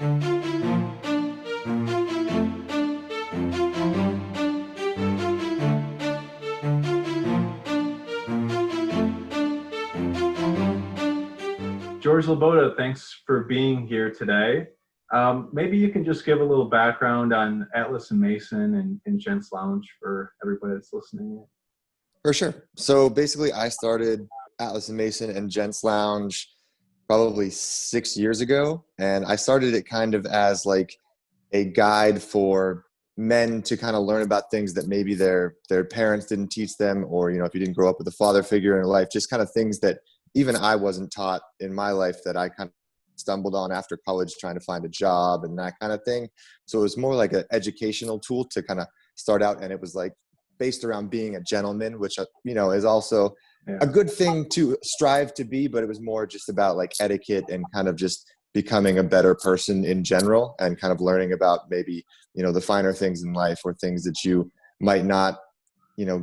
George LaBoda, thanks for being here today. Maybe you can just give a little background on Atlas and Mason and Gent's Lounge for everybody that's listening. For sure. So basically, I started Atlas and Mason and Gent's Lounge probably 6 years ago, and I started it kind of as like a guide for men to kind of learn about things that maybe their parents didn't teach them, or if you didn't grow up with a father figure in life, just kind of things that even I wasn't taught in my life that I kind of stumbled on after college trying to find a job and that kind of thing. So it was more like an educational tool to kind of start out, and it was like based around being a gentleman, which is also a good thing to strive to be, but it was more just about like etiquette and kind of just becoming a better person in general, and kind of learning about maybe the finer things in life, or things that you might not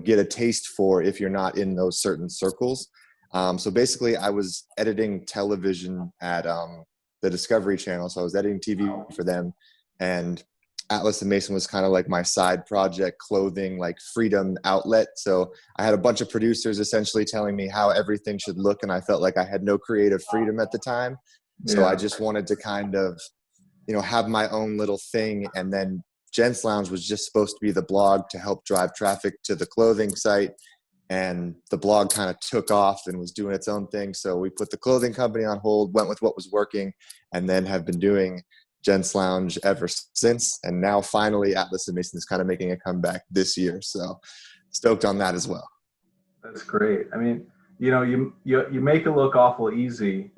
get a taste for if you're not in those certain circles. So basically I was editing television at the Discovery Channel. So I was editing TV for them, and Atlas and Mason was kind of like my side project, clothing, like freedom outlet. So I had a bunch of producers essentially telling me how everything should look, and I felt like I had no creative freedom at the time. So I just wanted to kind of, have my own little thing. And then Gent's Lounge was just supposed to be the blog to help drive traffic to the clothing site. And the blog kind of took off and was doing its own thing. So we put the clothing company on hold, went with what was working, and then have been doing Gent's Lounge ever since. And now finally Atlas and Mason is kind of making a comeback this year. So stoked on that as well. That's great. I mean, you make it look awful easy.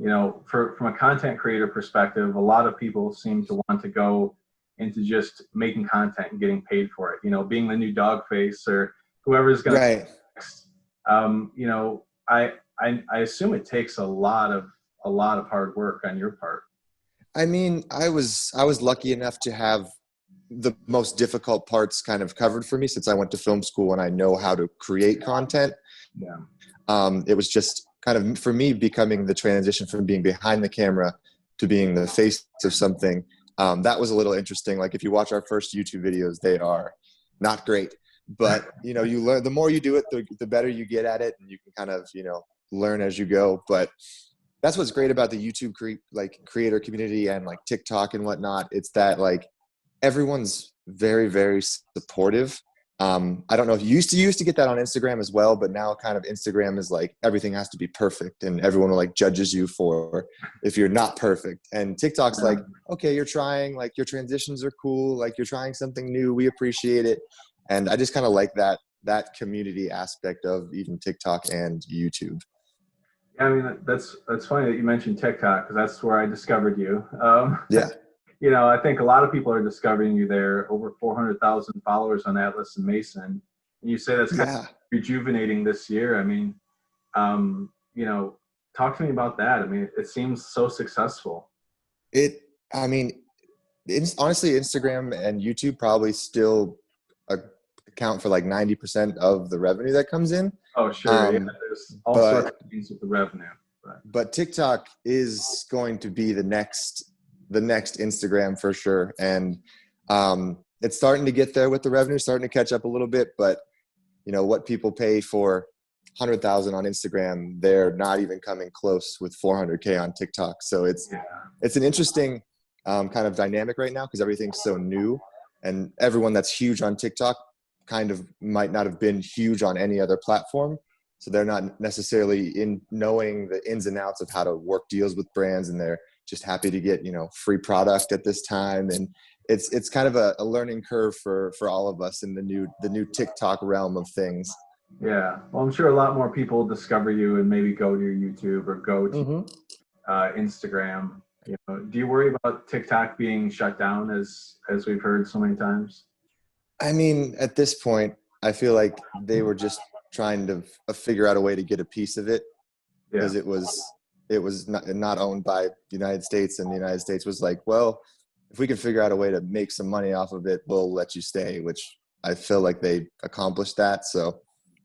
From a content creator perspective, a lot of people seem to want to go into just making content and getting paid for it. Being the new dog face or whoever's going to. Right. I assume it takes a lot of hard work on your part. I mean, I was lucky enough to have the most difficult parts kind of covered for me, since I went to film school and I know how to create content. Yeah. It was just kind of, for me, becoming the transition from being behind the camera to being the face of something. That was a little interesting. Like if you watch our first YouTube videos, they are not great. But, you learn, the more you do it, the better you get at it, and you can kind of, learn as you go. But that's what's great about the YouTube creator community and like TikTok and whatnot. It's that like everyone's very, very supportive. I don't know if you used to get that on Instagram as well, but now kind of Instagram is like everything has to be perfect, and everyone will like judges you for if you're not perfect. And TikTok's like, okay, you're trying, like your transitions are cool, like you're trying something new, we appreciate it. And I just kind of like that community aspect of even TikTok and YouTube. I mean, that's funny that you mentioned TikTok, because that's where I discovered you. Yeah. I think a lot of people are discovering you there. Over 400,000 followers on Atlas and Mason. And you say that's kind of rejuvenating this year. I mean, talk to me about that. I mean, it seems so successful. Honestly, Instagram and YouTube probably still account for like 90% of the revenue that comes in. Oh, sure. There's all sorts of things with the revenue. But TikTok is going to be the next Instagram for sure. And it's starting to get there with the revenue, starting to catch up a little bit. But, what people pay for 100,000 on Instagram, they're not even coming close with 400K on TikTok. So it's an interesting kind of dynamic right now, because everything's so new, and everyone that's huge on TikTok kind of might not have been huge on any other platform. So they're not necessarily in knowing the ins and outs of how to work deals with brands, and they're just happy to get, free product at this time. And it's kind of a learning curve for all of us in the new TikTok realm of things. Yeah. Well, I'm sure a lot more people discover you and maybe go to your YouTube or go to Instagram. Do you worry about TikTok being shut down as we've heard so many times? I mean, at this point, I feel like they were just trying to figure out a way to get a piece of it, because it was not owned by the United States, and the United States was like, well, if we can figure out a way to make some money off of it, we'll let you stay, which I feel like they accomplished that. So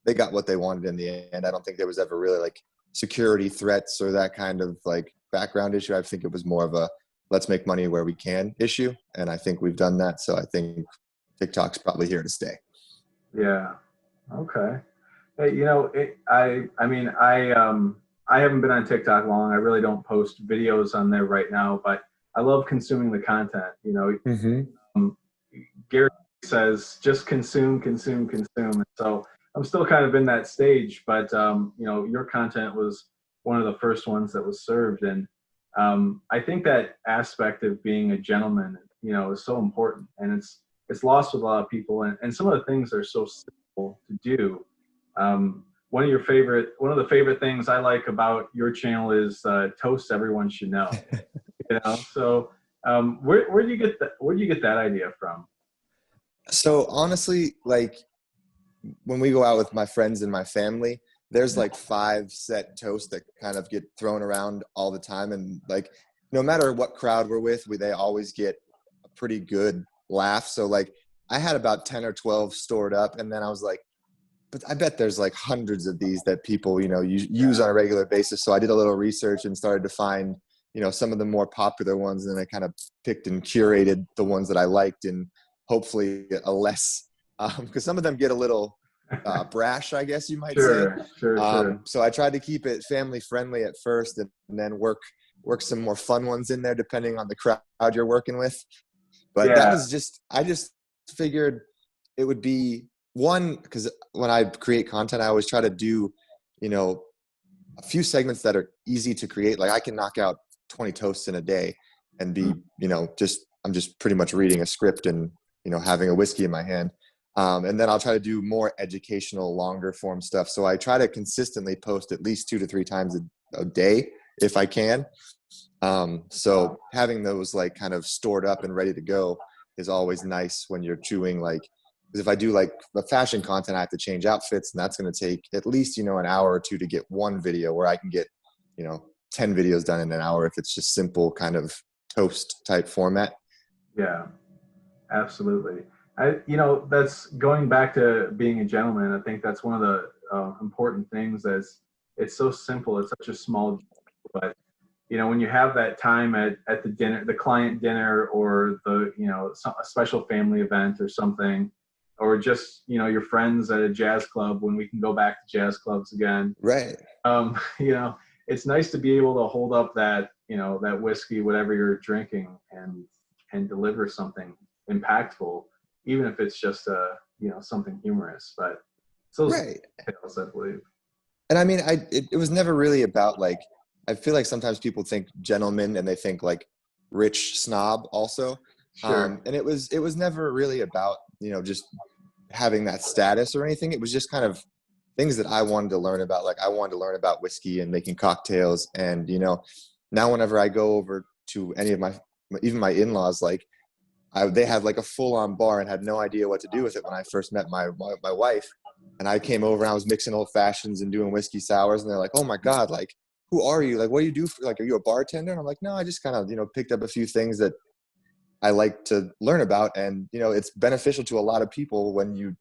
they got what they wanted in the end. I don't think there was ever really like security threats or that kind of like background issue. I think it was more of a let's make money where we can issue. And I think we've done that. So I think TikTok's probably here to stay. Yeah. Okay. Hey, I haven't been on TikTok long. I really don't post videos on there right now, but I love consuming the content. Gary says just consume, consume, consume. And so I'm still kind of in that stage, but your content was one of the first ones that was served, and I think that aspect of being a gentleman, is so important, and it's lost with a lot of people, and some of the things are so simple to do. One of the favorite things I like about your channel is toast everyone should know. So where do you get that idea from? So honestly, like when we go out with my friends and my family, there's like 5 set toasts that kind of get thrown around all the time. And like, no matter what crowd we're with, they always get a pretty good laugh. So like I had about 10 or 12 stored up, and then I was like, but I bet there's like hundreds of these that people, use on a regular basis. So I did a little research and started to find, some of the more popular ones. And then I kind of picked and curated the ones that I liked, and hopefully a less, because some of them get a little brash, I guess you might say. Sure. So I tried to keep it family friendly at first, and then work some more fun ones in there depending on the crowd you're working with. But that was I just figured it would be one, because when I create content, I always try to do, a few segments that are easy to create. Like I can knock out 20 toasts in a day and be, I'm just pretty much reading a script and, having a whiskey in my hand. And then I'll try to do more educational, longer form stuff. So I try to consistently post at least 2 to 3 times a day if I can. So having those like kind of stored up and ready to go is always nice when you're doing because if I do like the fashion content, I have to change outfits, and that's going to take at least, an hour or 2 to get one video, where I can get, 10 videos done in an hour if it's just simple kind of toast type format. Yeah, absolutely. That's going back to being a gentleman. I think that's one of the important things. It's so simple. It's such a small, but when you have that time at the dinner, the client dinner, or a special family event or something, or just your friends at a jazz club, when we can go back to jazz clubs again. Right. It's nice to be able to hold up that that whiskey, whatever you're drinking, and deliver something impactful, even if it's just something humorous. But it's those details, I believe. And I mean, it was never really about like, I feel like sometimes people think gentleman and they think like rich snob also. Sure. And it was never really about, just having that status or anything. It was just kind of things that I wanted to learn about. Like I wanted to learn about whiskey and making cocktails. And, now whenever I go over to any of even my in-laws, like they had like a full-on bar and had no idea what to do with it when I first met my wife. And I came over and I was mixing old fashions and doing whiskey sours, and they're like, "Oh my God, like, who are you? Like, what do you do? Are you a bartender?" And I'm like, "No, I just kind of, picked up a few things that I like to learn about." And, it's beneficial to a lot of people when you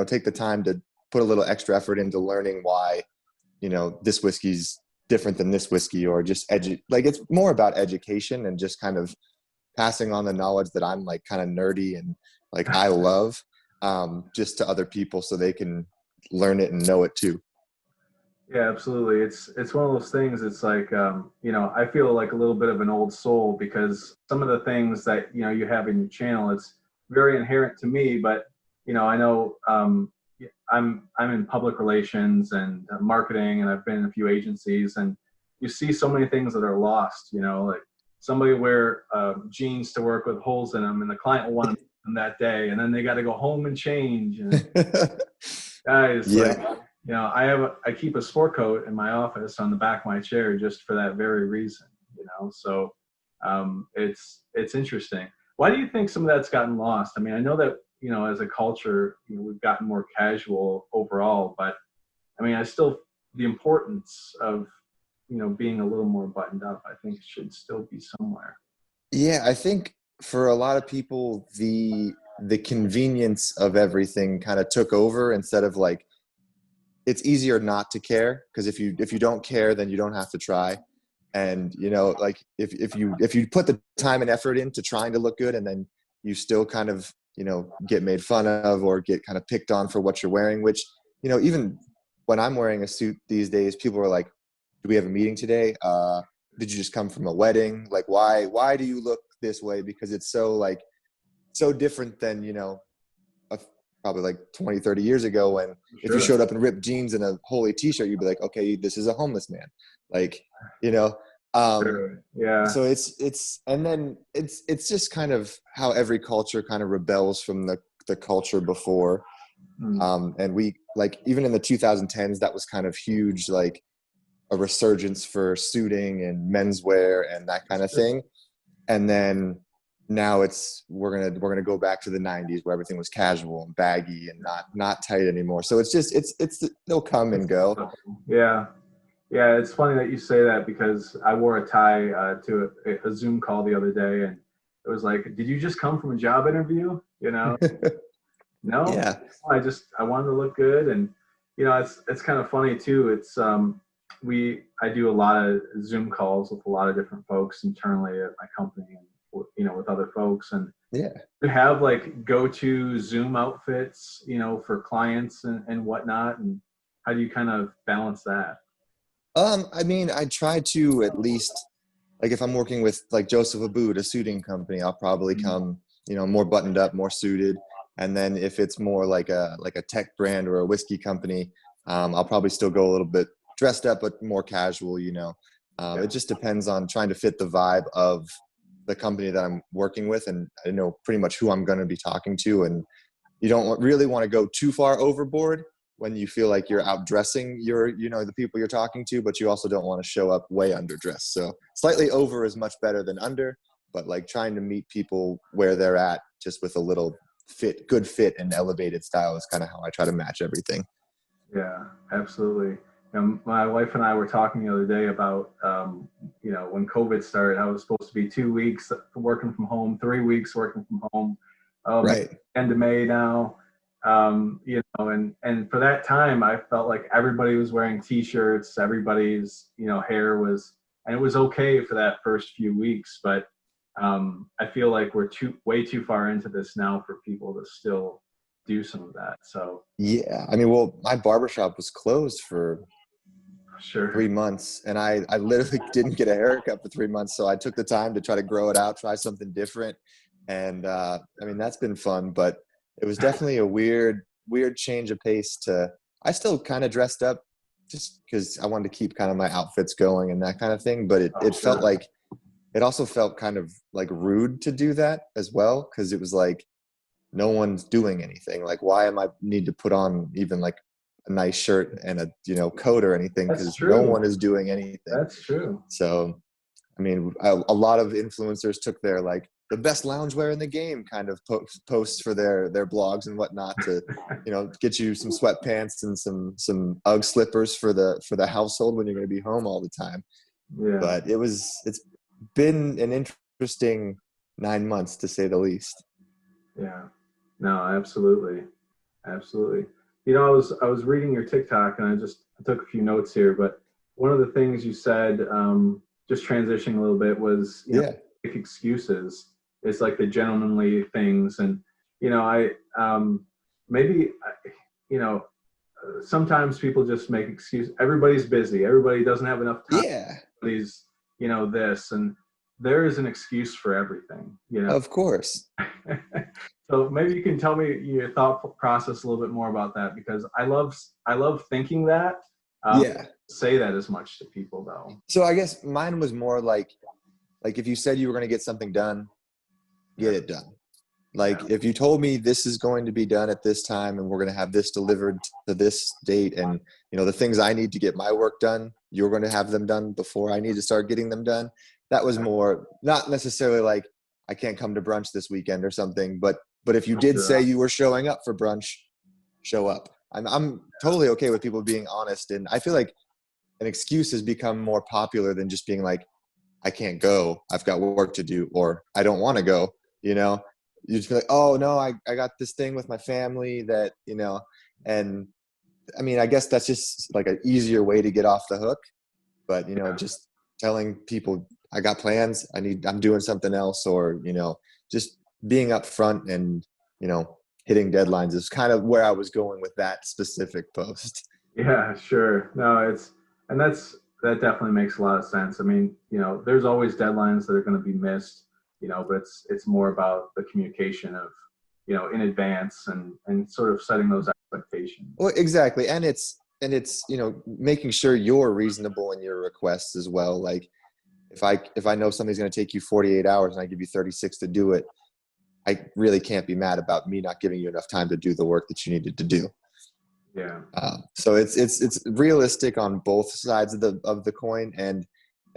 take the time to put a little extra effort into learning why, this whiskey's different than this whiskey, or just it's more about education and just kind of passing on the knowledge that I'm like kind of nerdy and like I love, just to other people so they can learn it and know it too. Yeah, absolutely. It's one of those things. It's like, I feel like a little bit of an old soul, because some of the things that, you have in your channel, it's very inherent to me, but, I know, I'm in public relations and marketing, and I've been in a few agencies, and you see so many things that are lost, like somebody wear jeans to work with holes in them, and the client will want them that day, and then they got to go home and change. And guys, like, I keep a sport coat in my office on the back of my chair just for that very reason, so it's interesting. Why do you think some of that's gotten lost? I mean, I know that, as a culture, we've gotten more casual overall, but I mean, the importance of, being a little more buttoned up, I think should still be somewhere. Yeah, I think for a lot of people, the convenience of everything kind of took over, instead of like, it's easier not to care, because if you don't care, then you don't have to try. And, you know, like if you put the time and effort into trying to look good, and then you still kind of, you know, get made fun of or get kind of picked on for what you're wearing, which, you know, even when I'm wearing a suit these days, people are like, do we have a meeting today? Did you just come from a wedding? Like, why do you look this way? Because it's so like, so different than, you know, probably like 20, 30 years ago, when if you showed up in ripped jeans and a holy t-shirt, you'd be like, okay, this is a homeless man. Like, you know, Yeah. so and then it's just kind of how every culture kind of rebels from the culture before. And we, like, even in the 2010s, that was kind of huge, like a resurgence for suiting and menswear and that kind of thing. And then now we're gonna go back to the 90s, where everything was casual and baggy and not tight anymore. So it's just they'll come and go. Yeah. Yeah, it's funny that you say that, because I wore a tie to a Zoom call the other day, and it was like, did you just come from a job interview? You know, no, Yeah. I wanted to look good. And, you know, it's kind of funny too. It's, I do a lot of Zoom calls with a lot of different folks internally at my company, and, you know, with other folks. And Yeah. you have like go-to Zoom outfits, you know, for clients and whatnot. And how do you kind of balance that? I mean, I try to, at least, like if I'm working with like Joseph Abood, a suiting company, I'll probably come, you know, more buttoned up, more suited. And then if it's more like a tech brand or a whiskey company, I'll probably still go a little bit dressed up, but more casual, you know. It just depends on trying to fit the vibe of the company that I'm working with, and I know pretty much who I'm going to be talking to. And you don't really want to go too far overboard when you feel like you're outdressing the people you're talking to, but you also don't want to show up way underdressed. So slightly over is much better than under, but like trying to meet people where they're at, just with a little good fit and elevated style, is kind of how I try to match everything. Yeah, absolutely. My wife and I were talking the other day about, you know, when COVID started, how it was supposed to be 2 weeks working from home, 3 weeks working from home, Right. end of May now. You know, and for that time, I felt like everybody was wearing t-shirts, everybody's, you know, hair was, and it was okay for that first few weeks. But I feel like we're way too far into this now for people to still do some of that. So Yeah. I mean, well, my barbershop was closed for sure. 3 months, and I literally didn't get a haircut for 3 months. So I took the time to try to grow it out, try something different. And I mean, that's been fun, but it was definitely a weird change of pace. I still kind of dressed up just because I wanted to keep kind of my outfits going and that kind of thing. But it felt like, it also felt kind of like rude to do that as well, because it was like, no one's doing anything. Like, why am I need to put on even like a nice shirt and a, you know, coat or anything, because no one is doing anything. That's true. So, I mean, a lot of influencers took their like the best loungewear in the game kind of posts for their blogs and whatnot to, you know, get you some sweatpants and some UGG slippers for the household when you're going to be home all the time. Yeah. But it's been an interesting 9 months, to say the least. Yeah. No, absolutely. Absolutely. You know, I was reading your TikTok, and I took a few notes here, but one of the things you said, just transitioning a little bit, was, you know, make excuses. It's like the gentlemanly things. And, you know, maybe, you know, sometimes people just make excuses. Everybody's busy. Everybody doesn't have enough time. Yeah. Everybody's, you know, this, and there is an excuse for everything, you know. Of course. So maybe you can tell me your thought process a little bit more about that, because I love thinking that. Say that as much to people though. So I guess mine was more like if you said you were going to get something done, get it done. Like if you told me this is going to be done at this time and we're going to have this delivered to this date, and, you know, the things I need to get my work done, you're going to have them done before I need to start getting them done. That was more, not necessarily like I can't come to brunch this weekend or something, but if you did say you were showing up for brunch, show up. I'm totally okay with people being honest. And I feel like an excuse has become more popular than just being like, I can't go, I've got work to do, or I don't want to go, you know. You just be like, oh no, I got this thing with my family that, you know. And I mean, I guess that's just like an easier way to get off the hook. But, you know, just telling people I got plans, I'm doing something else, or, just being upfront and, hitting deadlines is kind of where I was going with that specific post. Yeah, sure. No, that definitely makes a lot of sense. I mean, there's always deadlines that are going to be missed, but it's more about the communication of, in advance and sort of setting those expectations. Well, exactly. And it's, making sure you're reasonable in your requests as well. Like if I know something's going to take you 48 hours and I give you 36 to do it, I really can't be mad about me not giving you enough time to do the work that you needed to do. Yeah. So it's realistic on both sides of the coin, and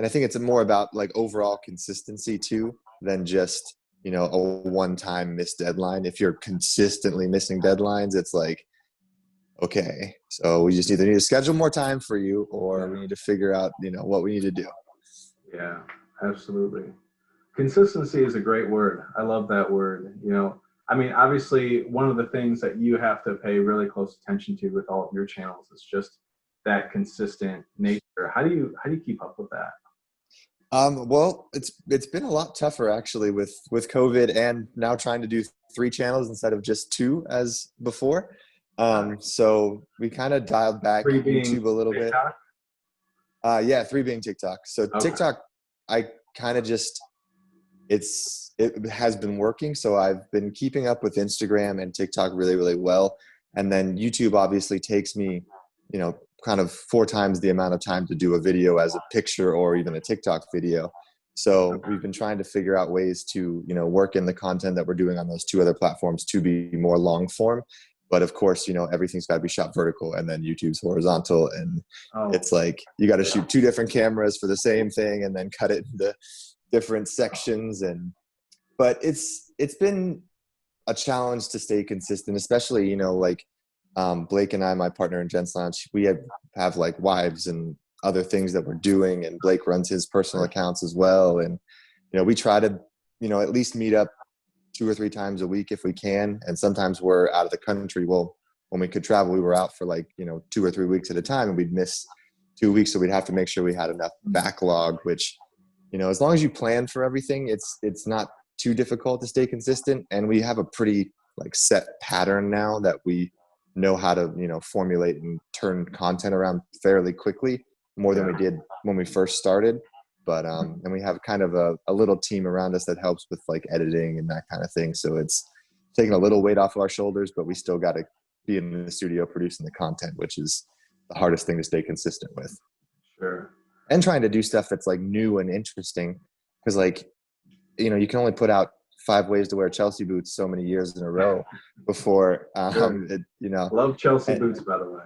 I think it's more about like overall consistency too than just a one-time missed deadline. If you're consistently missing deadlines, it's like, okay, so we just either need to schedule more time for you, or we need to figure out what we need to do. Yeah, absolutely. Consistency is a great word. I love that word. I mean, obviously, one of the things that you have to pay really close attention to with all of your channels is just that consistent nature. How do you keep up with that? Well, it's been a lot tougher actually with COVID, and now trying to do 3 channels instead of just 2 as before. So we kind of dialed back YouTube a little TikTok? bit. Yeah, 3 being TikTok. So Okay. TikTok, I kind of just it has been working. So I've been keeping up with Instagram and TikTok really, really well. And then YouTube obviously takes me, kind of 4 times the amount of time to do a video as a picture or even a TikTok video. So we've been trying to figure out ways to, work in the content that we're doing on those 2 other platforms to be more long form. But of course, everything's got to be shot vertical, and then YouTube's horizontal. And it's like, you got to shoot 2 different cameras for the same thing and then cut it into different sections. But it's been a challenge to stay consistent, especially, like Blake and I, my partner in Gent's Lounge, we have like wives and other things that we're doing. And Blake runs his personal accounts as well. And, we try to, at least meet up 2 or 3 times a week if we can. And sometimes we're out of the country. Well, when we could travel, we were out for like, 2 or 3 weeks at a time, and we'd miss 2 weeks. So we'd have to make sure we had enough backlog, which, as long as you plan for everything, it's not too difficult to stay consistent. And we have a pretty like set pattern now that we know how to, formulate and turn content around fairly quickly, more than we did when we first started. But, and we have kind of a little team around us that helps with like editing and that kind of thing. So it's taking a little weight off of our shoulders, but we still got to be in the studio producing the content, which is the hardest thing to stay consistent with. Sure. And trying to do stuff that's like new and interesting. Cause like, you can only put out 5 ways to wear Chelsea boots so many years in a row before, Love Chelsea boots, by the way.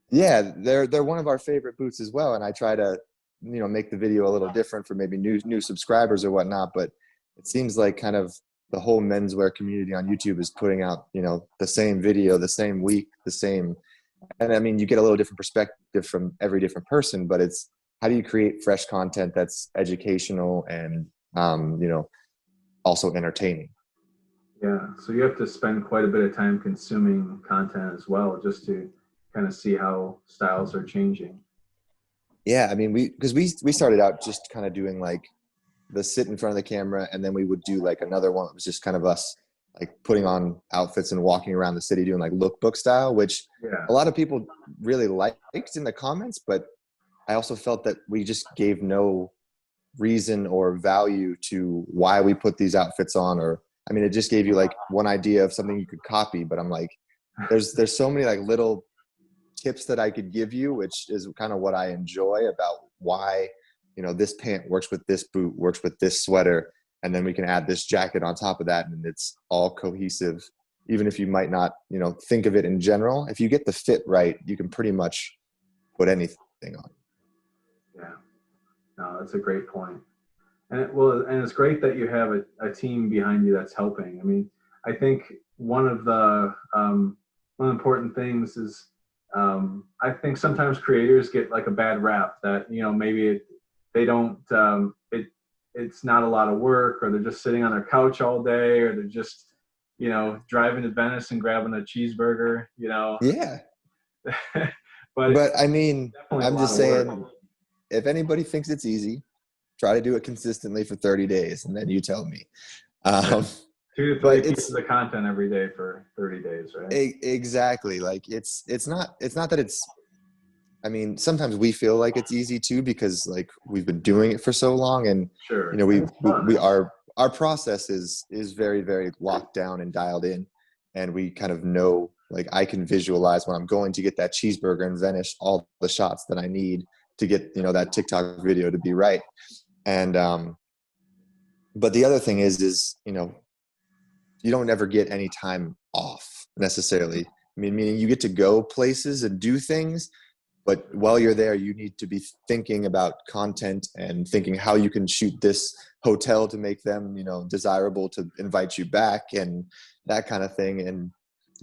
Yeah, they're one of our favorite boots as well. And I try to, make the video a little different for maybe new subscribers or whatnot. But it seems like kind of the whole menswear community on YouTube is putting out, the same video, the same week, the same. And I mean, you get a little different perspective from every different person, but it's how do you create fresh content that's educational and, also entertaining. Yeah. So you have to spend quite a bit of time consuming content as well, just to kind of see how styles are changing. Yeah. I mean, because we started out just kind of doing like the sit in front of the camera, and then we would do like another one that was just kind of us like putting on outfits and walking around the city doing like lookbook style, which a lot of people really liked in the comments. But I also felt that we just gave no reason or value to why we put these outfits on. Or, I mean, it just gave you like one idea of something you could copy. But I'm like, there's so many like little tips that I could give you, which is kind of what I enjoy about why, this pant works with this boot, works with this sweater. And then we can add this jacket on top of that, and it's all cohesive. Even if you might not, think of it in general, if you get the fit right, you can pretty much put anything on. Yeah, no, that's a great point. And it's great that you have a team behind you that's helping. I mean, I think one of the important things is, I think sometimes creators get like a bad rap that, maybe they don't, it's not a lot of work, or they're just sitting on their couch all day, or they're just, driving to Venice and grabbing a cheeseburger, Yeah. but I mean, I'm just saying, if anybody thinks it's easy, try to do it consistently for 30 days, and then you tell me. Yeah. Um, 2 to 3 but pieces it's of content every day for 30 days, right? exactly like it's not that it's. I mean, sometimes we feel like it's easy too because like we've been doing it for so long, and you Sure. know And it's fun. we our process is very very locked down and dialed in, and we kind of know, like I can visualize when I'm going to get that cheeseburger and finish all the shots that I need to get, you know, that TikTok video to be right. And but the other thing is you know, you don't ever get any time off necessarily. I mean, meaning you get to go places and do things, but while you're there, you need to be thinking about content and thinking how you can shoot this hotel to make them, you know, desirable to invite you back and that kind of thing. And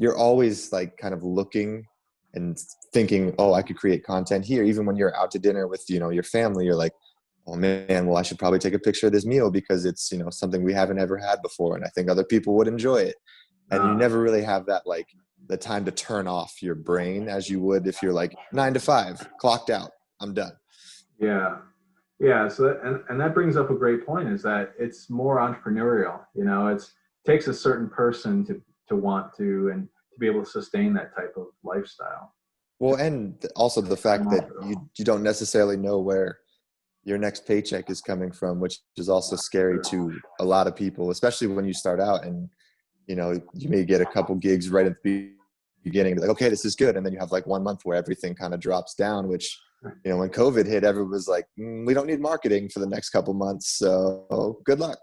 you're always like kind of looking and thinking, oh, I could create content here. Even when you're out to dinner with, you know, your family, you're like, oh man, well, I should probably take a picture of this meal because it's, you know, something we haven't ever had before. And I think other people would enjoy it. And you Uh, never really have that, like, the time to turn off your brain as you would if you're like 9 to 5 clocked out, I'm done. yeah. Yeah. So and that brings up a great point, is that it's more entrepreneurial. You know, takes a certain person to want to and to be able to sustain that type of lifestyle. Well, and also the fact that you don't necessarily know where your next paycheck is coming from, which is also scary to a lot of people, especially when you start out and, you know, you may get a couple gigs right at the beginning, like, okay, this is good. And then you have like 1 month where everything kind of drops down, which, you know, when COVID hit, everyone was like, we don't need marketing for the next couple months. So good luck.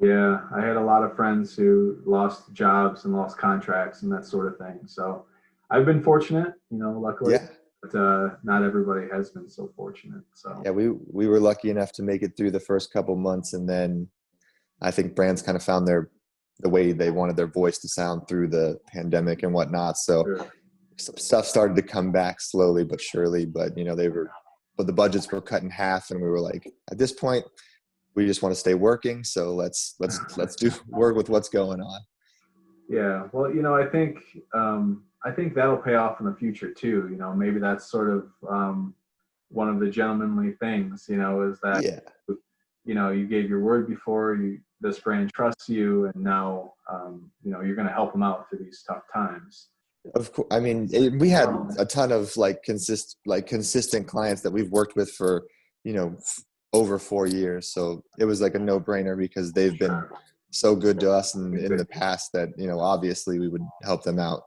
Yeah, I had a lot of friends who lost jobs and lost contracts and that sort of thing. So I've been fortunate, you know, luckily, Yeah. but not everybody has been so fortunate. So Yeah. We were lucky enough to make it through the first couple months. And then I think brands kind of found the way they wanted their voice to sound through the pandemic and whatnot. So sure. some stuff started to come back slowly but surely, but you know, but the budgets were cut in half, and we were like, at this point, we just want to stay working. So let's do work with what's going on. Yeah, well, you know, I think that'll pay off in the future too. You know, maybe that's sort of one of the gentlemanly things. You know, is that Yeah. you know, you gave your word before, this brand trusts you, and now you know, you're going to help them out through these tough times. Of course. I mean, we had a ton of consistent clients that we've worked with for, you know, over 4 years. So it was like a no brainer because they've been Sure. so good to us in the past that, you know, obviously we would help them out.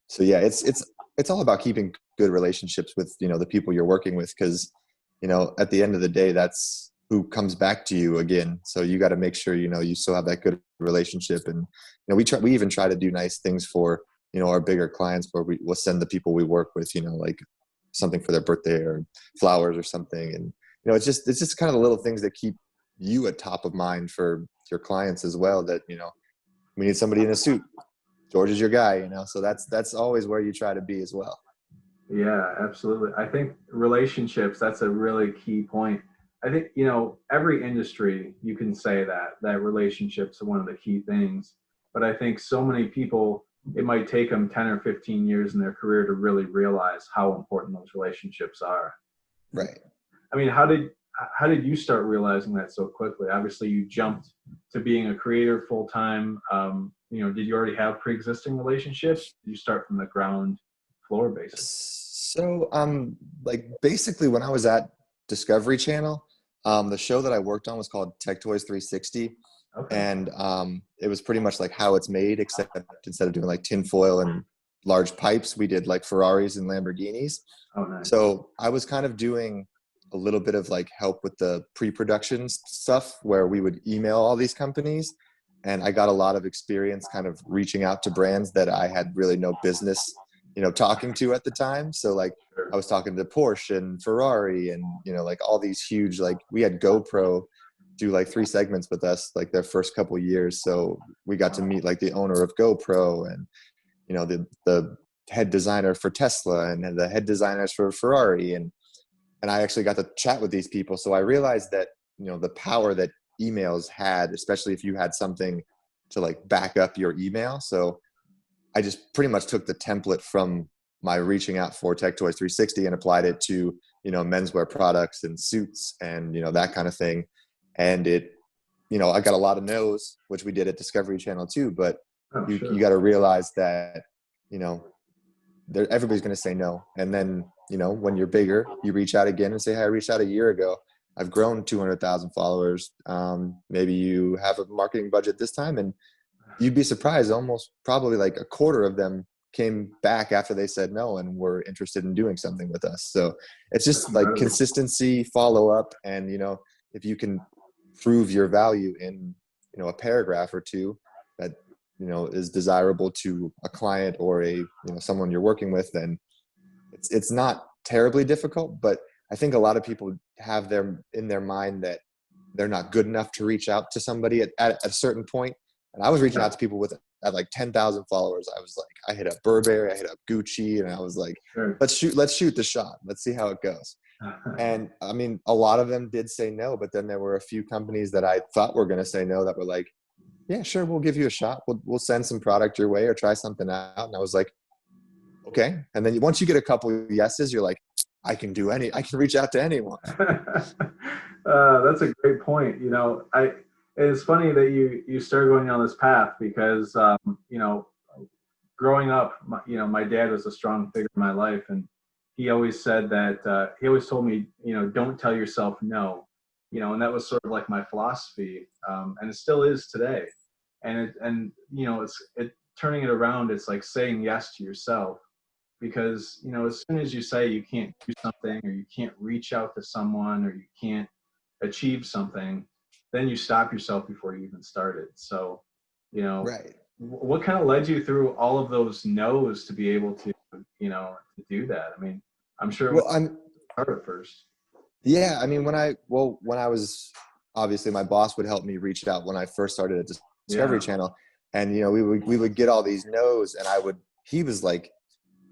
So yeah, it's all about keeping good relationships with, you know, the people you're working with. Cause, you know, at the end of the day, that's who comes back to you again. So you got to make sure, you know, you still have that good relationship. And, you know, we even try to do nice things for, you know, our bigger clients where we'll send the people we work with, you know, like something for their birthday or flowers or something. And, you know, it's just kind of the little things that keep you at top of mind for your clients as well, that, you know, we need somebody in a suit. George is your guy, you know, so that's always where you try to be as well. Yeah, absolutely. I think relationships, that's a really key point. I think, you know, every industry, you can say that relationships are one of the key things. But I think so many people, it might take them 10 or 15 years in their career to really realize how important those relationships are. Right. I mean, how did you start realizing that so quickly? Obviously, you jumped to being a creator full time. You know, did you already have pre-existing relationships? Did you start from the ground floor, basically? So, like basically when I was at Discovery Channel, the show that I worked on was called Tech Toys 360. Okay. And it was pretty much like how it's made, except instead of doing like tinfoil and large pipes, we did like Ferraris and Lamborghinis. Oh, nice. So I was kind of doing a little bit of like help with the pre-production stuff where we would email all these companies. And I got a lot of experience kind of reaching out to brands that I had really no business, you know, talking to at the time. So like I Sure. was talking to Porsche and Ferrari and, you know, like all these huge, like we had GoPro do like 3 segments with us, like their first couple years. So we got to meet like the owner of GoPro and, you know, the head designer for Tesla and the head designers for Ferrari. And I actually got to chat with these people. So I realized that, you know, the power that emails had, especially if you had something to like back up your email. So I just pretty much took the template from my reaching out for Tech Toys 360 and applied it to menswear products and suits and, that kind of thing. And I got a lot of no's, which we did at Discovery Channel too, but you got to realize that, everybody's going to say no. And then, when you're bigger, you reach out again and say, hey, I reached out a year ago. I've grown 200,000 followers. Maybe you have a marketing budget this time, and you'd be surprised. Almost probably like a quarter of them came back after they said no and were interested in doing something with us. So it's just like consistency, follow up. And, if you can prove your value in, a paragraph or two that, is desirable to a client or someone you're working with, then it's not terribly difficult. But I think a lot of people have in their mind that they're not good enough to reach out to somebody at a certain point. And I was reaching out to people at like 10,000 followers. I was like, I hit up Burberry, I hit up Gucci, and I was like, let's shoot the shot. Let's see how it goes. And I mean, a lot of them did say no, but then there were a few companies that I thought were going to say no that were like, yeah, sure, we'll give you a shot. We'll send some product your way or try something out. And I was like, okay. And then once you get a couple of yeses, you're like, I can reach out to anyone. That's a great point. It's funny that you started going on this path because, growing up, my dad was a strong figure in my life, and he always said that, he always told me, don't tell yourself no, and that was sort of like my philosophy. And it still is today. And it's turning it around. It's like saying yes to yourself, because, as soon as you say you can't do something, or you can't reach out to someone, or you can't achieve something, then you stop yourself before you even started. So, right. What kind of led you through all of those no's to be able to, to do that? I mean, I'm sure it was hard at first. Yeah. I mean, when I was, obviously my boss would help me reach out when I first started at Discovery Channel. And, we would get all these no's, and he was like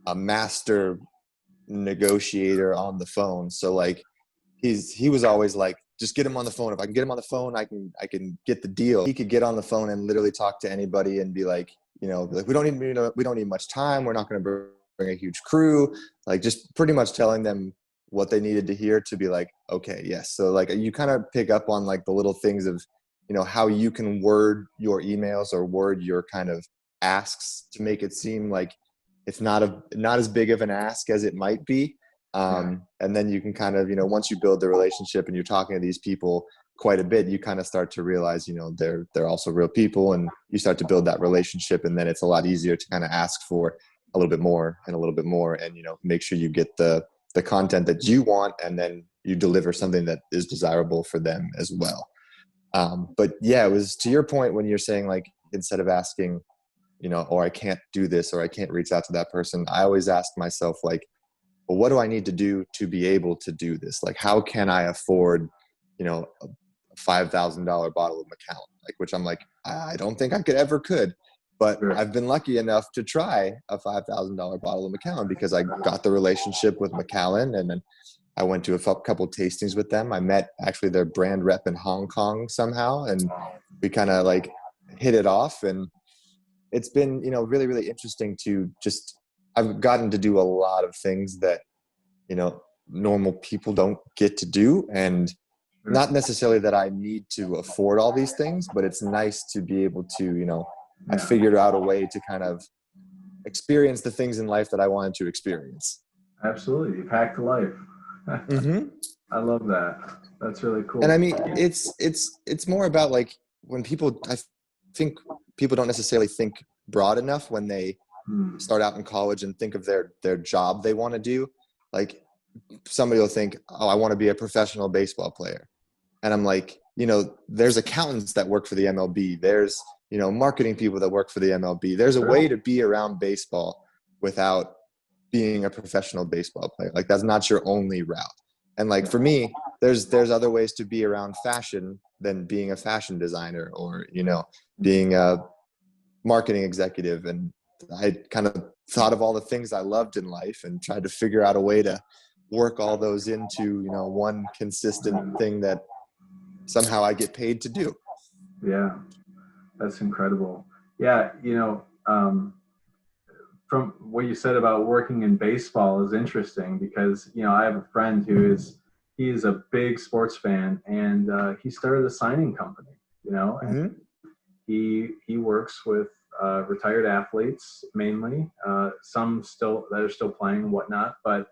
a master negotiator on the phone. So like, he was always like, just get him on the phone. If I can get him on the phone, I can get the deal. He could get on the phone and literally talk to anybody and be like, we don't need much time. We're not going to bring a huge crew. Like, just pretty much telling them what they needed to hear to be like, okay, yes. So like, you kind of pick up on like the little things of, how you can word your emails or word your kind of asks to make it seem like it's not as big of an ask as it might be. And then you can kind of, once you build the relationship and you're talking to these people quite a bit, you kind of start to realize, they're also real people, and you start to build that relationship. And then it's a lot easier to kind of ask for a little bit more and a little bit more, and, make sure you get the content that you want, and then you deliver something that is desirable for them as well. But yeah, it was to your point when you're saying like, instead of asking, or I can't do this, or I can't reach out to that person, I always ask myself like, well, what do I need to do to be able to do this? Like, how can I afford, a $5,000 bottle of Macallan? Like, which I'm like, I don't think I could, but I've been lucky enough to try a $5,000 bottle of Macallan because I got the relationship with Macallan, and then I went to a couple tastings with them. I met actually their brand rep in Hong Kong somehow, and we kind of like hit it off. And it's been, really, really interesting to just, I've gotten to do a lot of things that, normal people don't get to do. And not necessarily that I need to afford all these things, but it's nice to be able to, I figured out a way to kind of experience the things in life that I wanted to experience. Absolutely. You've hacked life. Mm-hmm. I love that. That's really cool. And I mean, it's more about like when I think people don't necessarily think broad enough when they start out in college and think of their job they want to do. Like, somebody will think, oh, I want to be a professional baseball player. And I'm like, there's accountants that work for the MLB. There's, marketing people that work for the MLB. There's a way to be around baseball without being a professional baseball player. Like, that's not your only route. And like, for me, there's other ways to be around fashion than being a fashion designer or, being a marketing executive. And I kind of thought of all the things I loved in life and tried to figure out a way to work all those into, one consistent thing that somehow I get paid to do. Yeah, that's incredible. Yeah, from what you said about working in baseball is interesting because, you know, I have a friend he's a big sports fan, and he started a signing company, you know, and Mm-hmm. he works with retired athletes mainly, some still that are still playing and whatnot, but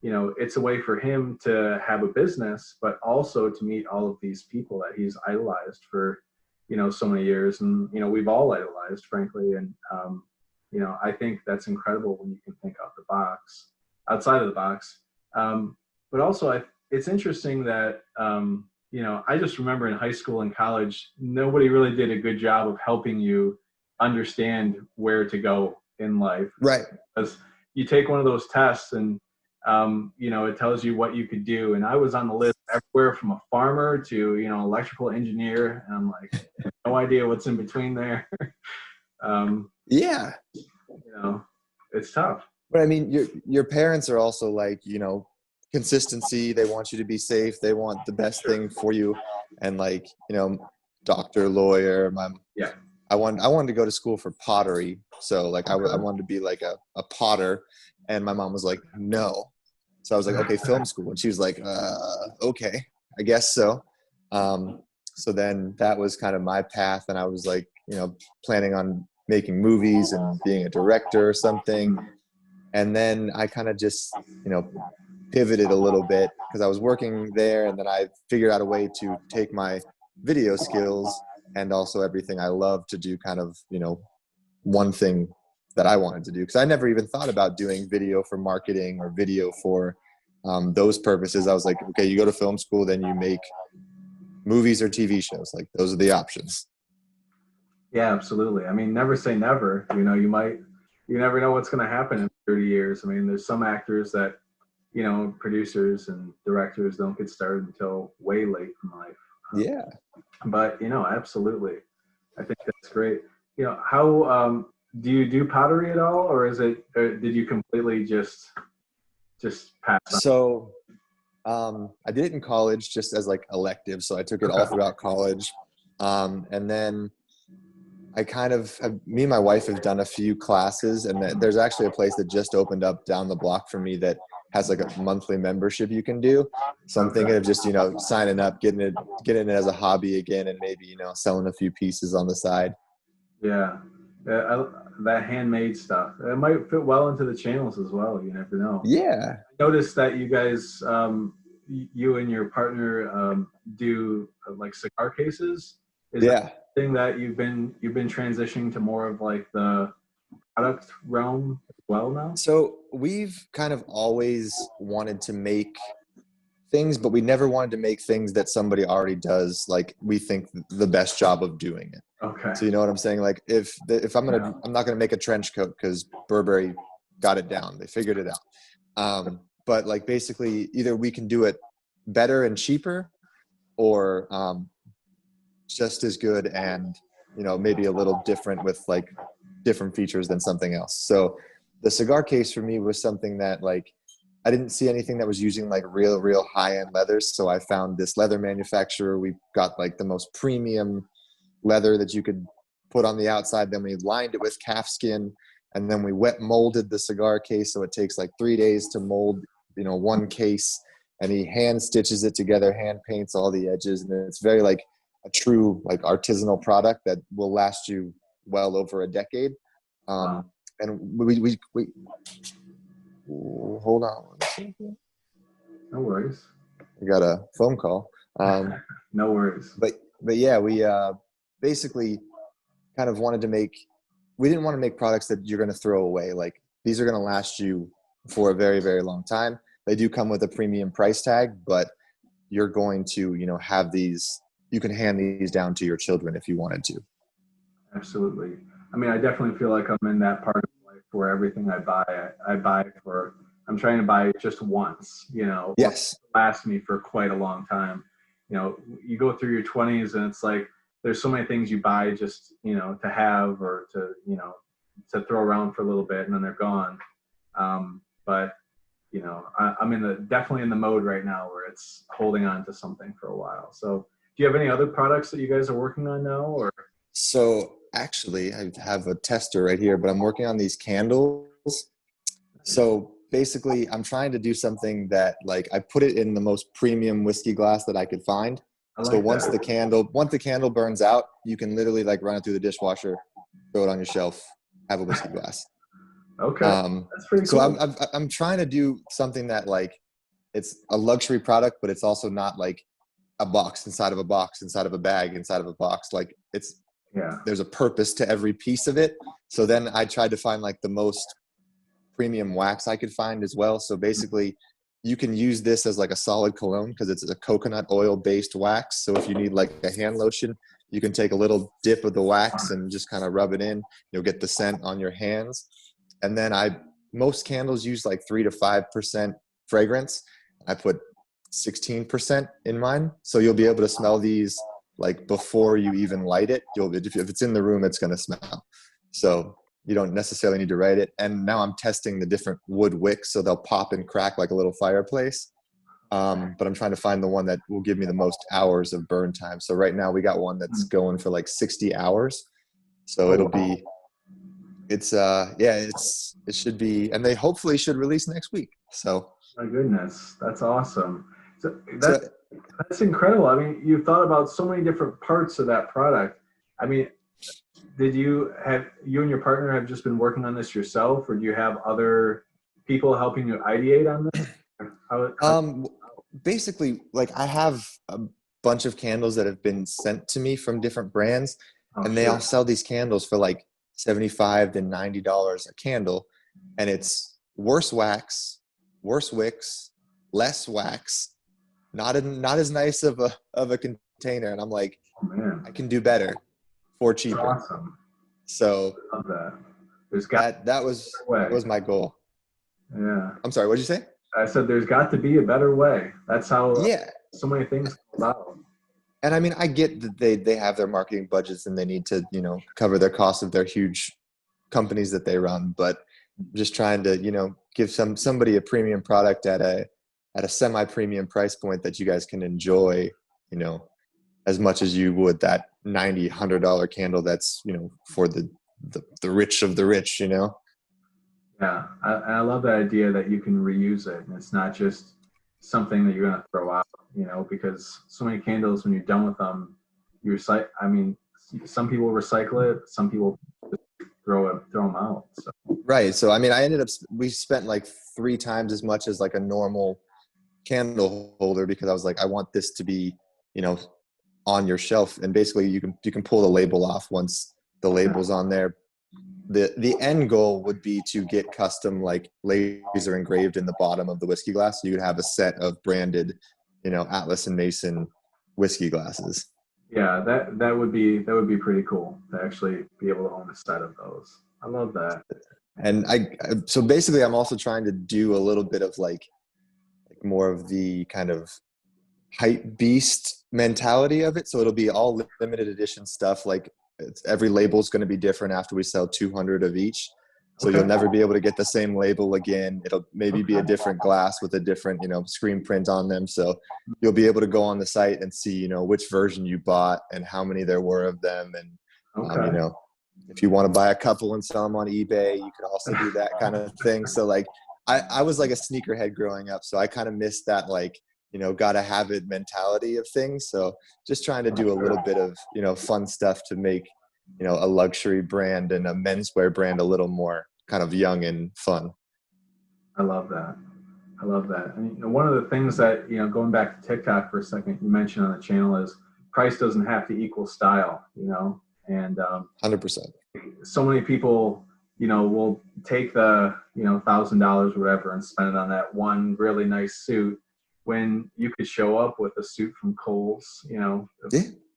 you know, it's a way for him to have a business, but also to meet all of these people that he's idolized for, you know, so many years. And, you know, we've all idolized, frankly. And, you know, I think that's incredible when you can think outside of the box. But also, it's interesting that, you know, I just remember in high school and college, nobody really did a good job of helping you understand where to go in life. Right. Because you take one of those tests and, you know, it tells you what you could do. And I was on the list everywhere from a farmer to, you know, electrical engineer. And I'm like, no idea what's in between there. Yeah. You know, it's tough. But I mean, your parents are also like, you know, consistency. They want you to be safe. They want the best thing for you. And like, you know, doctor, lawyer, Yeah. I wanted to go to school for pottery. So like, I wanted to be like a potter. And my mom was like, no. So I was like, okay, film school. And she was like, okay, I guess so. So then that was kind of my path. And I was like, you know, planning on making movies and being a director or something. And then I kind of just, you know, pivoted a little bit because I was working there, and then I figured out a way to take my video skills and also everything I love to do kind of, you know, one thing that I wanted to do. Because I never even thought about doing video for marketing or video for those purposes. I was like, okay, you go to film school, then you make movies or TV shows. Like, those are the options. Yeah, absolutely. I mean, never say never. You know, you never know what's going to happen in 30 years. I mean, there's some actors that, you know, producers and directors don't get started until way late in life. Yeah. But, you know, absolutely. I think that's great. You know, how do you do pottery at all, or did you completely just pass on? So I did it in college just as like elective. So I took it all throughout college. And then I kind of, me and my wife have done a few classes, and there's actually a place that just opened up down the block from me that has like a monthly membership you can do. So I'm thinking of just, you know, signing up, getting it as a hobby again, and maybe, you know, selling a few pieces on the side. Yeah. That handmade stuff. It might fit well into the channels as well. You never know. Yeah. I noticed that you guys, you and your partner, do like cigar cases. Is that thing that you've been transitioning to more of like the product realm as well now? So we've kind of always wanted to make things, but we never wanted to make things that somebody already does, like we think the best job of doing it. Okay. So you know what I'm saying? Like if I'm not gonna make a trench coat because Burberry got it down, they figured it out. But like basically either we can do it better and cheaper, or just as good and, you know, maybe a little different with like different features than something else. So the cigar case for me was something that like I didn't see anything that was using like real high-end leathers. So I found this leather manufacturer. We got like the most premium leather that you could put on the outside. Then we lined it with calf skin, and then we wet molded the cigar case. So it takes like 3 days to mold, you know, one case, and he hand stitches it together, hand paints all the edges. And it's very like a true like artisanal product that will last you well over a decade. Wow. And we hold on one second. No worries. I got a phone call. No worries. But yeah, we basically kind of wanted to we didn't want to make products that you're going to throw away. Like, these are going to last you for a very, very long time. They do come with a premium price tag, but you're going to, you know, have these, you can hand these down to your children if you wanted to. Absolutely. I mean, I definitely feel like I'm in that part of life where everything I buy I'm trying to buy it just once, you know, Yes. last me for quite a long time. You know, you go through your 20s and it's like, there's so many things you buy just, you know, to have or to, you know, to throw around for a little bit and then they're gone. But, you know, I'm definitely in the mode right now where it's holding on to something for a while. So do you have any other products that you guys are working on now, or? So actually, I have a tester right here, but I'm working on these candles. So basically, I'm trying to do something that, like, I put it in the most premium whiskey glass that I could find. I So like that. once the candle burns out, you can literally like run it through the dishwasher, throw it on your shelf, have a whiskey glass. Okay, Um, that's pretty so cool. I'm trying to do something that, like, it's a luxury product, but it's also not like a box inside of a box inside of a bag inside of a box. Like, Yeah. there's a purpose to every piece of it. So then I tried to find like the most premium wax I could find as well. So basically, you can use this as like a solid cologne because it's a coconut oil based wax. So if you need like a hand lotion, you can take a little dip of the wax and just kind of rub it in. You'll get the scent on your hands. And then most candles use like 3 to 5% fragrance. I put 16% in mine. So you'll be able to smell these like before you even light it. If it's in the room, it's going to smell. So you don't necessarily need to write it. And now I'm testing the different wood wicks, so they'll pop and crack like a little fireplace. But I'm trying to find the one that will give me the most hours of burn time. So right now we got one that's going for like 60 hours. So it'll be, it should be, and they hopefully should release next week. So My goodness, that's awesome. So so that's incredible. I mean, you've thought about so many different parts of that product. I mean, did you and your partner have just been working on this yourself, or do you have other people helping you ideate on this? How, basically, like, I have a bunch of candles that have been sent to me from different brands, oh, and they all sure. sell these candles for like $75 to $90 a candle, and it's worse wax, worse wicks, less wax, not as nice of a container. And I'm like, Oh, man, I can do better for that's cheaper. awesome. So I love that. There's got to that be was a better way. my goal. Yeah. I'm sorry, what'd you say? I said there's got to be a better way. That's how Yeah. so many things come about. And I mean, I get that they have their marketing budgets and they need to, cover their costs of their huge companies that they run, but just trying to, give somebody a premium product at a semi-premium price point that you guys can enjoy, as much as you would that $90-$100 candle that's, for the rich of the rich. Yeah, I love that idea that you can reuse it, and it's not just something that you're going to throw out. Because so many candles, when you're done with them, you recycle. I mean, some people recycle it, some people just throw them out. So Right. So, I mean, we spent like 3 times as much as like a normal candle holder, because I was like, I want this to be, on your shelf. And basically you can pull the label off once the label's on there. The end goal would be to get custom like laser engraved in the bottom of the whiskey glass. So you could have a set of branded, Atlas and Mason whiskey glasses. yeah, that would be pretty cool to actually be able to own a set of those. I love that. And so basically I'm also trying to do a little bit of like more of the kind of hype beast mentality of it. So it'll be all limited edition stuff. Like, every label is going to be different after we sell 200 of each. So Okay. you'll never be able to get the same label again. It'll maybe be a different glass with a different, screen print on them. So you'll be able to go on the site and see, which version you bought and how many there were of them. And, Okay. if you want to buy a couple and sell them on eBay, you can also do that kind of thing. So like, I was like a sneakerhead growing up. So I kind of missed that, like, gotta have it mentality of things. So just trying to do a little bit of, fun stuff to make, a luxury brand and a menswear brand a little more kind of young and fun. I love that. I love that. And one of the things that, going back to TikTok for a second, you mentioned on the channel is price doesn't have to equal style, and 100%. so many people, will take the, $1,000 or whatever and spend it on that one really nice suit when you could show up with a suit from Kohl's, Yeah.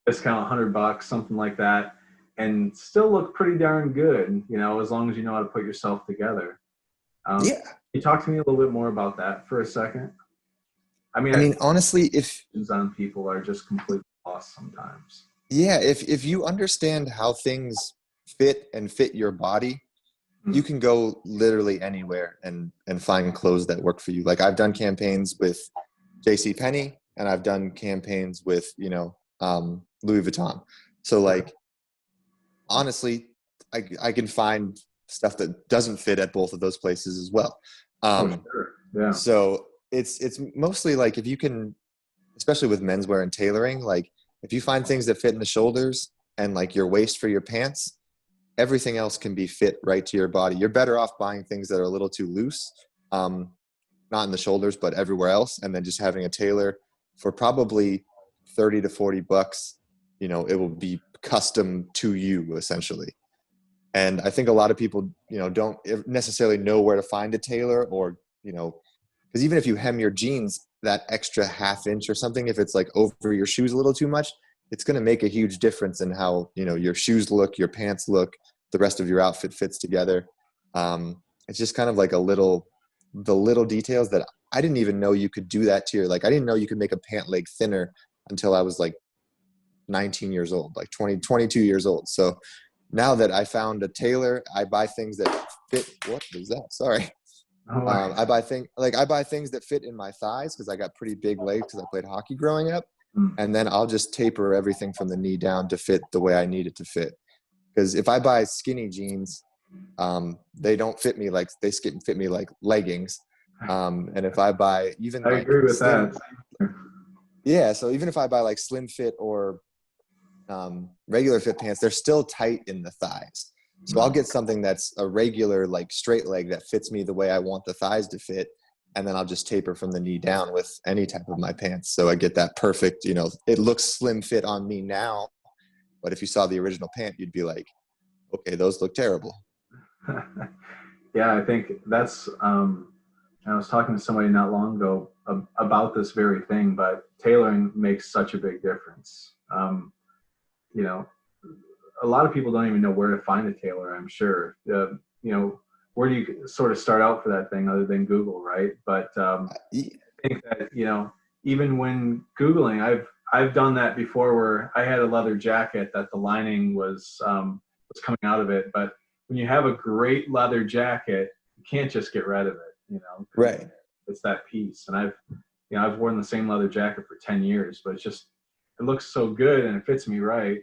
discount $100, something like that, and still look pretty darn good, as long as you know how to put yourself together. Yeah. Can you talk to me a little bit more about that for a second? I mean, honestly, if on people are just completely lost sometimes. if you understand how things fit your body, you can go literally anywhere and find clothes that work for you. Like, I've done campaigns with JCPenney and I've done campaigns with, Louis Vuitton. So like, honestly, I can find stuff that doesn't fit at both of those places as well. Oh, Um, sure. Yeah. so it's mostly like if you can, especially with menswear and tailoring, like if you find things that fit in the shoulders and like your waist for your pants, everything else can be fit right to your body. You're better off buying things that are a little too loose, not in the shoulders, but everywhere else. And then just having a tailor for probably 30 to 40 bucks, you know, it will be custom to you essentially. And I think a lot of people, you know, don't necessarily know where to find a tailor, or, you know, because even if you hem your jeans that extra half inch or something, if it's like over your shoes a little too much, it's going to make a huge difference in how, you know, your shoes look, your pants look, the rest of your outfit fits together. It's just kind of like the little details that I didn't even know you could do that to your, like, I didn't know you could make a pant leg thinner until I was like 19 years old, like 22 years old. So now that I found a tailor, I buy things that fit. What is that? Sorry. Oh, I buy things that fit in my thighs because I got pretty big legs because I played hockey growing up. And then I'll just taper everything from the knee down to fit the way I need it to fit. Because if I buy skinny jeans, they don't fit me like fit me like leggings. And if I buy even I like agree with slim, that. yeah. So even if I buy like slim fit or regular fit pants, they're still tight in the thighs. So I'll get something that's a regular like straight leg that fits me the way I want the thighs to fit. And then I'll just taper from the knee down with any type of my pants. So I get that perfect, you know, it looks slim fit on me now. But if you saw the original pant, you'd be like, okay, those look terrible. Yeah, I think that's, I was talking to somebody not long ago about this very thing, but tailoring makes such a big difference. You know, a lot of people don't even know where to find a tailor, I'm sure. You know, where do you sort of start out for that thing other than Google, right? But I think that, you know, even when Googling, I've done that before where I had a leather jacket that the lining was coming out of it. But when you have a great leather jacket, you can't just get rid of it, you know. Right. It's that piece. And I've worn the same leather jacket for 10 years, but it looks so good and it fits me right.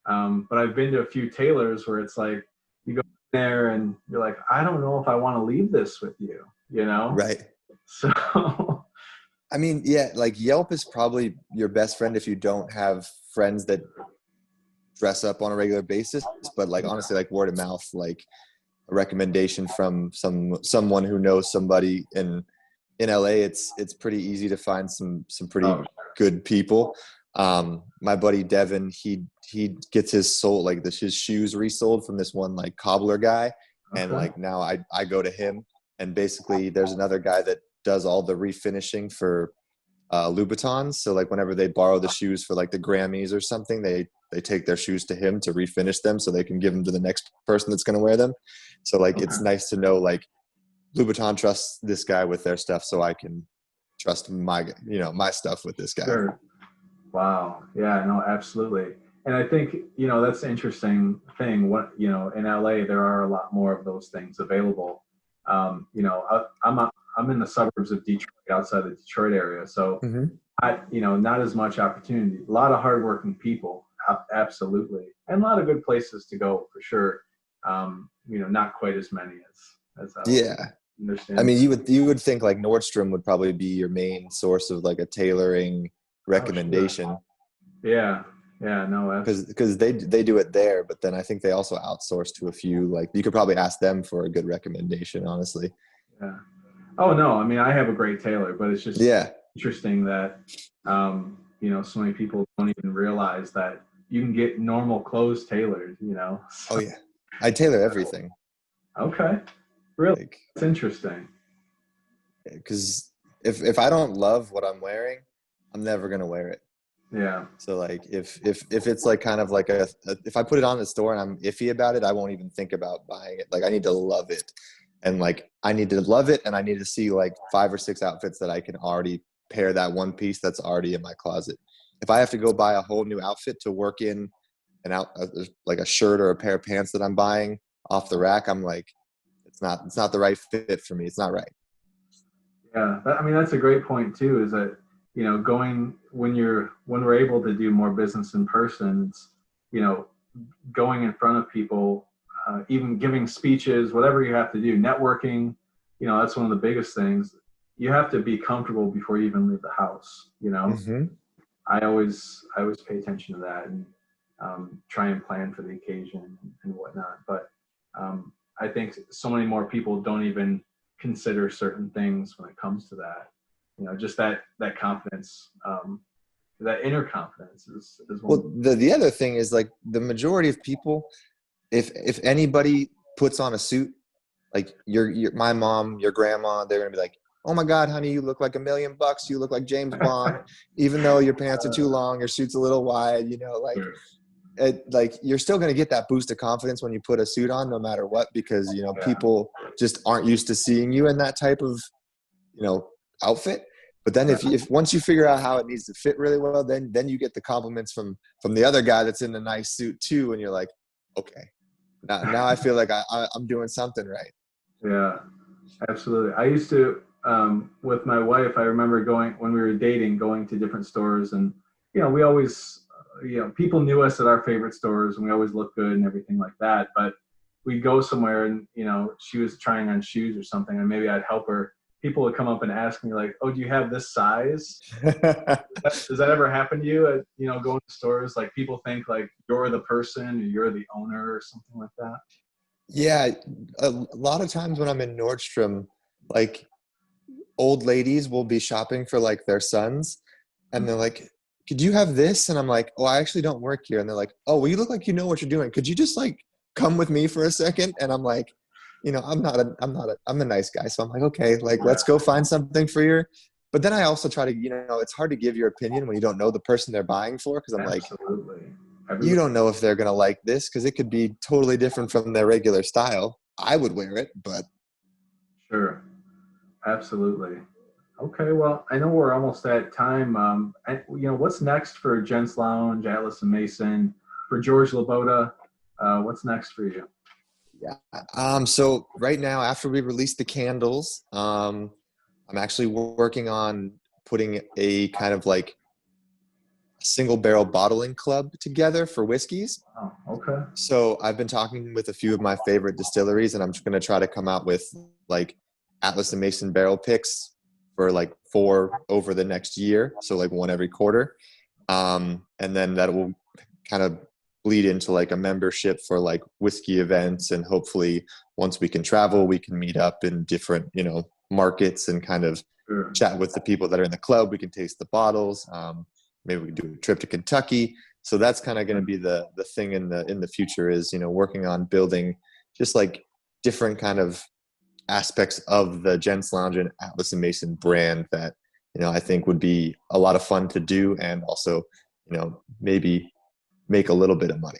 But I've been to a few tailors where it's like you go in there and you're like, I don't know if I want to leave this with you, you know? Right. So I mean, yeah, like Yelp is probably your best friend if you don't have friends that dress up on a regular basis. But like honestly, like word of mouth, like a recommendation from someone who knows somebody in LA, it's pretty easy to find some pretty good people. My buddy Devin, he gets his his shoes resold from this one like cobbler guy, and like now I go to him, and basically there's another guy that does all the refinishing for Louboutins. So like whenever they borrow the shoes for like the Grammys or something, they take their shoes to him to refinish them so they can give them to the next person that's going to wear them. So like it's nice to know like Louboutin trusts this guy with their stuff, so I can trust my stuff with this guy. Sure. Wow. Yeah, no, absolutely. And I think, you know, that's the interesting thing. What, you know, in LA, there are a lot more of those things available. You know, I'm in the suburbs of Detroit, outside the Detroit area. So, you know, not as much opportunity. A lot of hardworking people, absolutely. And a lot of good places to go for sure. You know, not quite as many as I Yeah. understand. I mean, you would think like Nordstrom would probably be your main source of like a tailoring recommendation. Oh, sure. Yeah. Yeah. No, because they do it there, but then I think they also outsource to a few. Like you could probably ask them for a good recommendation, honestly. yeah. Oh no, I mean I have a great tailor, but it's just interesting that you know, so many people don't even realize that you can get normal clothes tailored, you know. So, oh yeah, I tailor everything. Okay, really, Like, that's interesting. because if I don't love what I'm wearing, I'm never gonna wear it. Yeah. So like if it's like kind of like if I put it on the store and I'm iffy about it, I won't even think about buying it. Like I need to love it. And like I need to love it, and I need to see like 5 or 6 outfits that I can already pair that one piece that's already in my closet. If I have to go buy a whole new outfit to work in like a shirt or a pair of pants that I'm buying off the rack, I'm like, it's not the right fit for me. It's not right. Yeah, I mean that's a great point too. Is that, you know, when we're able to do more business in person, it's, you know, going in front of people, even giving speeches, whatever you have to do, networking, that's one of the biggest things. You have to be comfortable before you even leave the house. Mm-hmm. I always pay attention to that, and try and plan for the occasion and whatnot. But I think so many more people don't even consider certain things when it comes to that. Just that confidence, that inner confidence is one. Well, the other thing is, like, the majority of people, if anybody puts on a suit, like my mom, your grandma, they're gonna be like, "Oh my God, honey, you look like $1 million. You look like James Bond." Even though your pants are too long, your suit's a little wide, like you're still gonna get that boost of confidence when you put a suit on, no matter what, because people just aren't used to seeing you in that type of outfit. But then if once you figure out how it needs to fit really well, then you get the compliments from the other guy that's in the nice suit too, and you're like, okay, now I feel like I'm doing something right. Yeah, absolutely. I used to, with my wife, I remember when we were dating, going to different stores, and we always, people knew us at our favorite stores, and we always looked good and everything like that. But we'd go somewhere, and she was trying on shoes or something, and maybe I'd help her. People would come up and ask me like, "Oh, do you have this size?" Does that ever happen to you? At, going to stores, like people think like you're the person, or you're the owner, or something like that. Yeah, a lot of times when I'm in Nordstrom, like, old ladies will be shopping for like their sons, and they're like, "Could you have this?" And I'm like, "Oh, I actually don't work here." And they're like, "Oh, well, you look like you know what you're doing. Could you just like come with me for a second?" And I'm like, I'm a nice guy. So I'm like, okay, like, let's go find something for you. But then I also try to, it's hard to give your opinion when you don't know the person they're buying for. Cause I'm like, you don't know if they're going to like this, cause it could be totally different from their regular style. I would wear it, but. Sure. Absolutely. Okay. Well, I know we're almost at time. What's next for Gents Lounge, Atlas and Mason, for George LaBoda? What's next for you? Yeah. So right now, after we release the candles, I'm actually working on putting a kind of like single barrel bottling club together for whiskeys. Oh, okay. So I've been talking with a few of my favorite distilleries, and I'm just going to try to come out with like Atlas and Mason barrel picks for like 4 over the next year. So like 1 every quarter. And then that will kind of bleed into like a membership for like whiskey events, and hopefully once we can travel, we can meet up in different markets and kind of chat with the people that are in the club. We can taste the bottles. Maybe we can do a trip to Kentucky. So that's kind of going to be the thing in the future, is working on building just like different kind of aspects of the Gents Lounge and Atlas and Mason brand that I think would be a lot of fun to do, and also maybe make a little bit of money.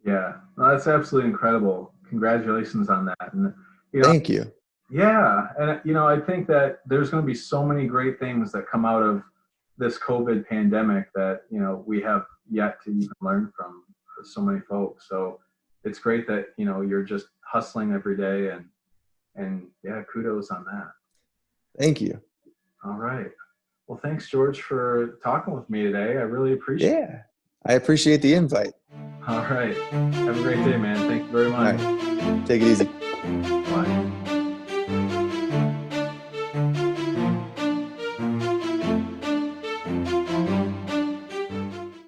Yeah, no, that's absolutely incredible. Congratulations on that. And thank you. Yeah, and I think that there's going to be so many great things that come out of this COVID pandemic that we have yet to even learn from so many folks. So it's great that you're just hustling every day, and yeah, kudos on that. Thank you. All right. Well, thanks, George, for talking with me today. I really appreciate it. Yeah, I appreciate the invite. All right. Have a great day, man. Thank you very much. All right. Take it easy.